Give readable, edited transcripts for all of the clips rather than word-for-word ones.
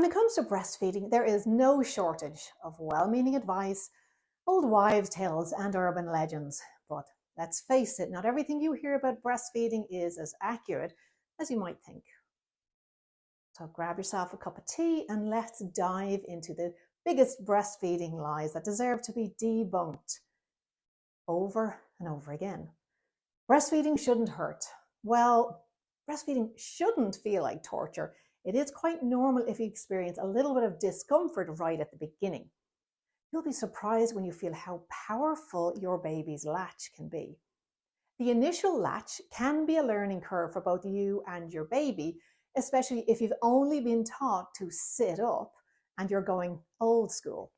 When it comes to breastfeeding, there is no shortage of well-meaning advice, old wives' tales, and urban legends. But let's face it, not everything you hear about breastfeeding is as accurate as you might think. So grab yourself a cup of tea and let's dive into the biggest breastfeeding lies that deserve to be debunked over and over again. Breastfeeding shouldn't hurt. Well, breastfeeding shouldn't feel like torture. It is quite normal if you experience a little bit of discomfort right at the beginning. You'll be surprised when you feel how powerful your baby's latch can be. The initial latch can be a learning curve for both you and your baby, especially if you've only been taught to sit up and you're going old school.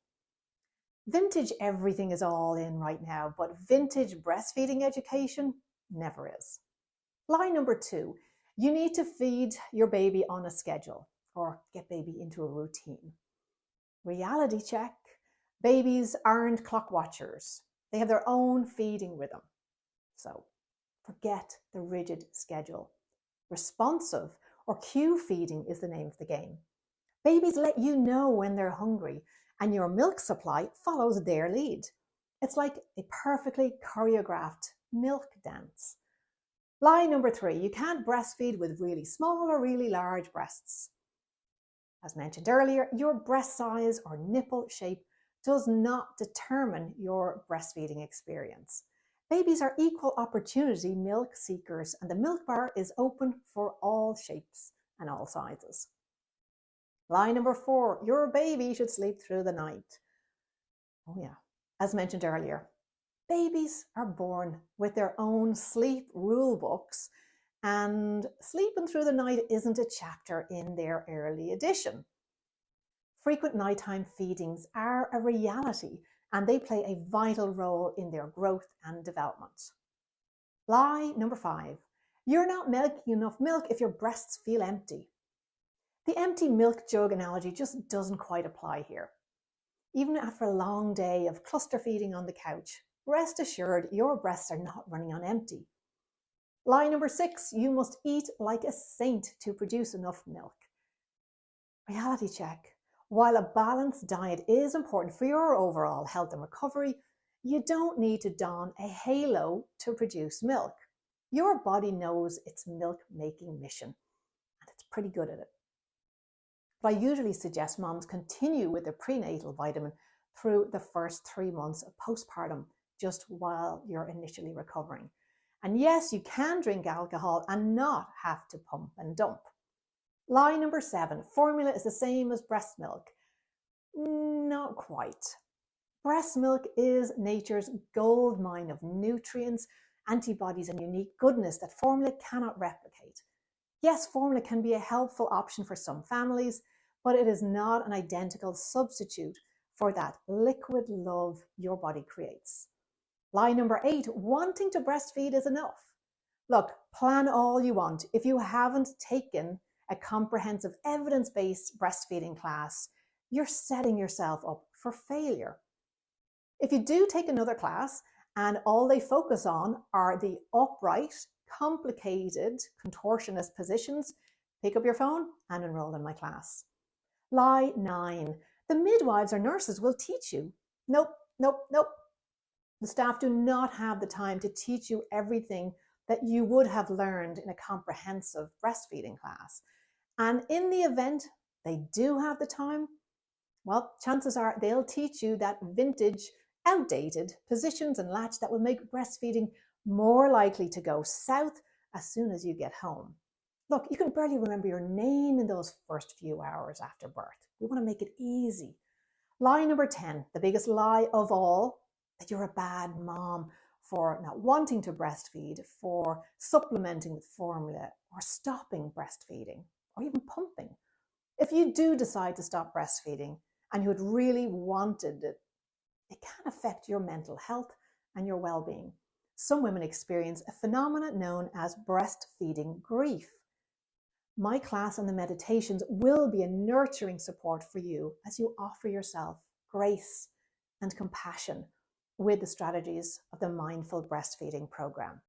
Vintage everything is all in right now, but vintage breastfeeding education never is. Lie number 2, you need to feed your baby on a schedule or get baby into a routine. Reality check. Babies aren't clock watchers. They have their own feeding rhythm. So forget the rigid schedule. Responsive or cue feeding is the name of the game. Babies let you know when they're hungry, and your milk supply follows their lead. It's like a perfectly choreographed milk dance. Lie number 3, you can't breastfeed with really small or really large breasts. As mentioned earlier, your breast size or nipple shape does not determine your breastfeeding experience. Babies are equal opportunity milk seekers, and the milk bar is open for all shapes and all sizes. Lie number 4, your baby should sleep through the night. Oh yeah, as mentioned earlier, babies are born with their own sleep rule books, and sleeping through the night isn't a chapter in their early edition. Frequent nighttime feedings are a reality, and they play a vital role in their growth and development. Lie number 5, you're not milking enough milk if your breasts feel empty. The empty milk jug analogy just doesn't quite apply here. Even after a long day of cluster feeding on the couch, rest assured your breasts are not running on empty. Lie number 6, you must eat like a saint to produce enough milk. Reality check. While a balanced diet is important for your overall health and recovery, you don't need to don a halo to produce milk. Your body knows its milk-making mission, and it's pretty good at it. But I usually suggest moms continue with the prenatal vitamin through the first 3 months of postpartum, just while you're initially recovering. And yes, you can drink alcohol and not have to pump and dump. Lie number 7, formula is the same as breast milk. Not quite. Breast milk is nature's gold mine of nutrients, antibodies, and unique goodness that formula cannot replicate. Yes, formula can be a helpful option for some families, but it is not an identical substitute for that liquid love your body creates. Lie number 8, wanting to breastfeed is enough. Look, plan all you want. If you haven't taken a comprehensive evidence-based breastfeeding class, you're setting yourself up for failure. If you do take another class and all they focus on are the upright, complicated, contortionist positions, pick up your phone and enroll in my class. Lie 9, the midwives or nurses will teach you. Nope. The staff do not have the time to teach you everything that you would have learned in a comprehensive breastfeeding class. And in the event they do have the time, well, chances are they'll teach you that vintage, outdated positions and latch that will make breastfeeding more likely to go south as soon as you get home. Look, you can barely remember your name in those first few hours after birth. We want to make it easy. Lie number 10, the biggest lie of all, that you're a bad mom for not wanting to breastfeed, for supplementing with formula, or stopping breastfeeding, or even pumping. If you do decide to stop breastfeeding and you had really wanted it, it can affect your mental health and your well-being. Some women experience a phenomenon known as breastfeeding grief. My class on the meditations will be a nurturing support for you as you offer yourself grace and compassion with the strategies of the Mindful Breastfeeding program.